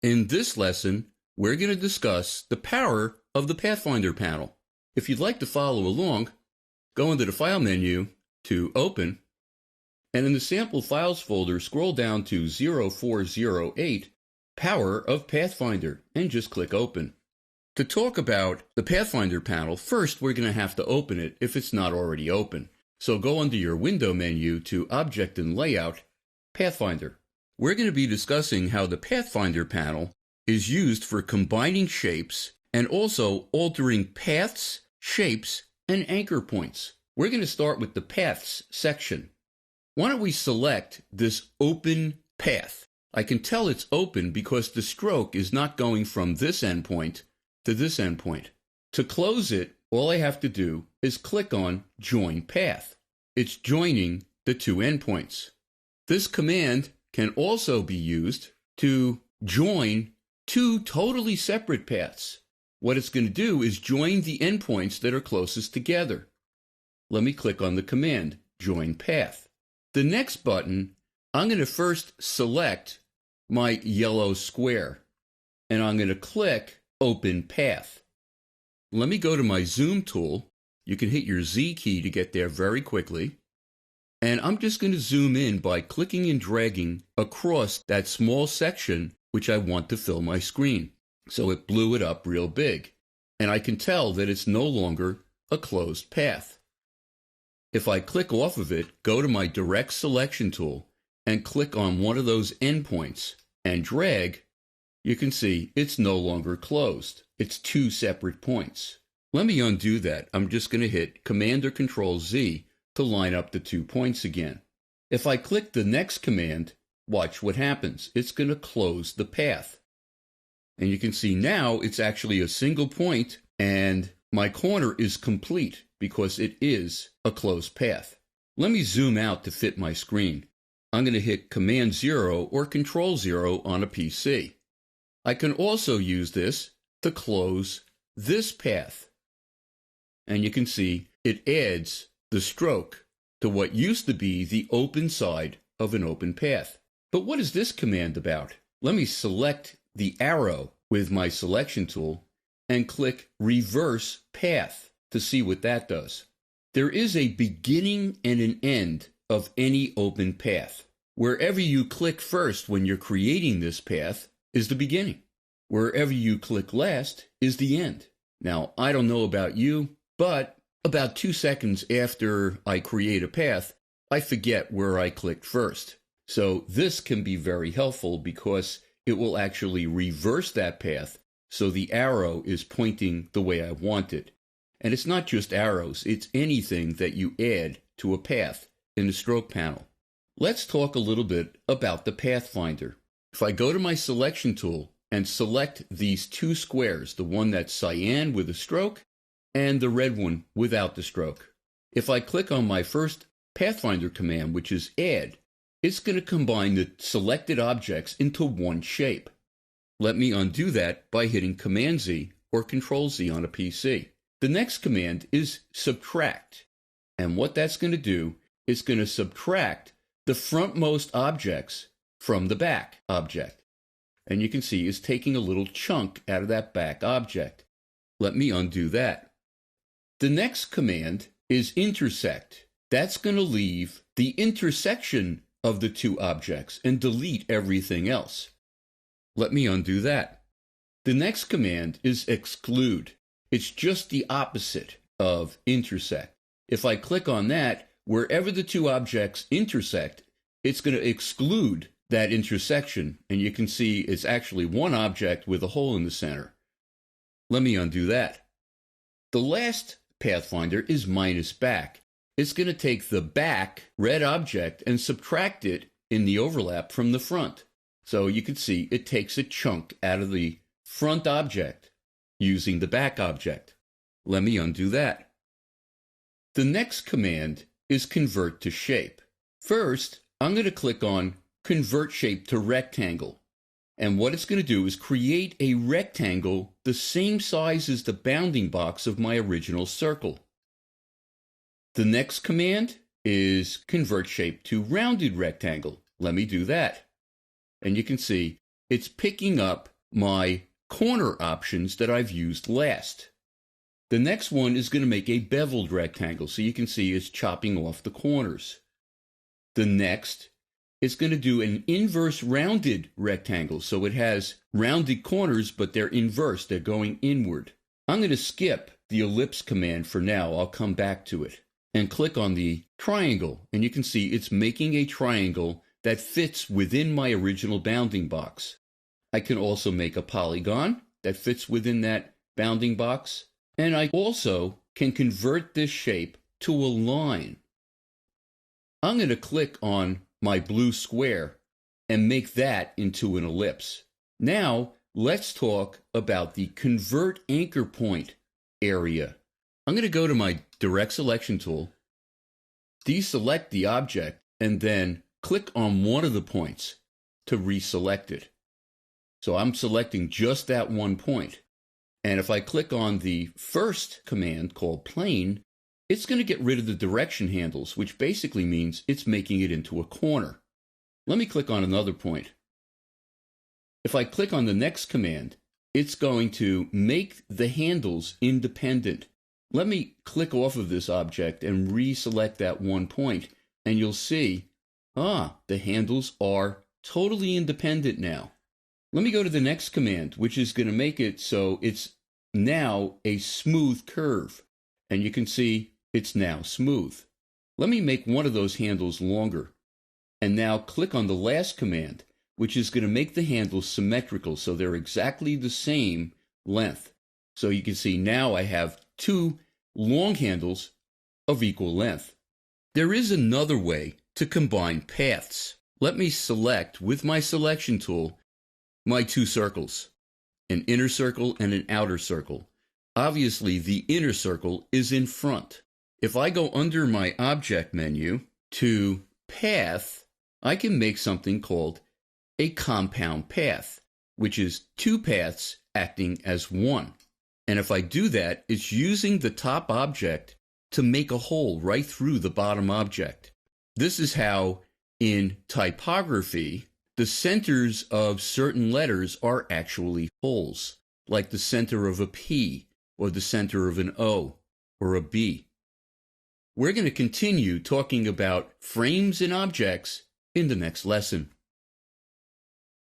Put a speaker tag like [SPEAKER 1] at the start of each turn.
[SPEAKER 1] In this lesson, we're going to discuss the power of the Pathfinder panel. If you'd like to follow along, go into the File menu to Open, and in the Sample Files folder, scroll down to 0408, Power of Pathfinder, and just click Open. To talk about the Pathfinder panel, first we're going to have to open it if it's not already open. So go under your Window menu to Object and Layout, Pathfinder. We're going to be discussing how the Pathfinder panel is used for combining shapes and also altering paths, shapes, and anchor points. We're going to start with the Paths section. Why don't we select this open path? I can tell it's open because the stroke is not going from this endpoint to this endpoint. To close it, all I have to do is click on Join Path. It's joining the two endpoints. This command can also be used to join two totally separate paths. What it's going to do is join the endpoints that are closest together. Let me click on the command, Join Path. The next button, I'm going to first select my yellow square, and I'm going to click Open Path. Let me go to my Zoom tool. You can hit your Z key to get there very quickly. And I'm just going to zoom in by clicking and dragging across that small section which I want to fill my screen. So it blew it up real big. And I can tell that it's no longer a closed path. If I click off of it, go to my Direct Selection tool and click on one of those endpoints and drag, you can see it's no longer closed. It's two separate points. Let me undo that. I'm just going to hit Command or Control Z to line up the 2 points again. If I click the next command, watch what happens. It's going to close the path. And you can see now it's actually a single point and my corner is complete because it is a closed path. Let me zoom out to fit my screen. I'm going to hit Command 0 or Control 0 on a PC. I can also use this to close this path. And you can see it adds the stroke to what used to be the open side of an open path. But what is this command about? Let me select the arrow with my selection tool and click Reverse Path to see what that does. There is a beginning and an end of any open path. Wherever you click first when you're creating this path is the beginning. Wherever you click last is the end. Now, I don't know about you, but about 2 seconds after I create a path, I forget where I clicked first. So this can be very helpful because it will actually reverse that path so the arrow is pointing the way I want it. And it's not just arrows, it's anything that you add to a path in the stroke panel. Let's talk a little bit about the Pathfinder. If I go to my selection tool and select these two squares, the one that's cyan with a stroke and the red one without the stroke. If I click on my first Pathfinder command, which is Add, it's going to combine the selected objects into one shape. Let me undo that by hitting Command Z or Control Z on a PC. The next command is Subtract. And what that's going to do is going to subtract the frontmost objects from the back object. And you can see it's taking a little chunk out of that back object. Let me undo that. The next command is Intersect. That's going to leave the intersection of the two objects and delete everything else. Let me undo that. The next command is Exclude. It's just the opposite of Intersect. If I click on that, wherever the two objects intersect, it's going to exclude that intersection, and you can see it's actually one object with a hole in the center. Let me undo that. The last Pathfinder is minus back. It's going to take the back red object and subtract it in the overlap from the front. So you can see it takes a chunk out of the front object using the back object. Let me undo that. The next command is Convert to Shape. First, I'm going to click on Convert Shape to Rectangle. And what it's going to do is create a rectangle the same size as the bounding box of my original circle. The next command is Convert Shape to Rounded Rectangle. Let me do that. And you can see it's picking up my corner options that I've used last. The next one is going to make a beveled rectangle, so you can see it's chopping off the corners. The next is going to do an inverse rounded rectangle, so it has rounded corners, but they're inverse, they're going inward. I'm going to skip the ellipse command for now, I'll come back to it, and click on the triangle, and you can see it's making a triangle that fits within my original bounding box. I can also make a polygon that fits within that bounding box, and I also can convert this shape to a line. I'm going to click on my blue square and make that into an ellipse. Now, let's talk about the convert anchor point area. I'm going to go to my direct selection tool, deselect the object, and then click on one of the points to reselect it. So I'm selecting just that one point. And if I click on the first command called plane, it's going to get rid of the direction handles, which basically means it's making it into a corner. Let me click on another point. If I click on the next command, it's going to make the handles independent. Let me click off of this object and reselect that one point, and you'll see, the handles are totally independent now. Let me go to the next command, which is going to make it so it's now a smooth curve. And you can see it's now smooth. Let me make one of those handles longer. And now click on the last command, which is going to make the handles symmetrical, so they're exactly the same length. So you can see now I have two long handles of equal length. There is another way to combine paths. Let me select, with my selection tool, my two circles, an inner circle and an outer circle. Obviously, the inner circle is in front. If I go under my object menu to path, I can make something called a compound path, which is two paths acting as one. And if I do that, it's using the top object to make a hole right through the bottom object. This is how, in typography, the centers of certain letters are actually holes, like the center of a P, or the center of an O, or a B. We're going to continue talking about frames and objects in the next lesson.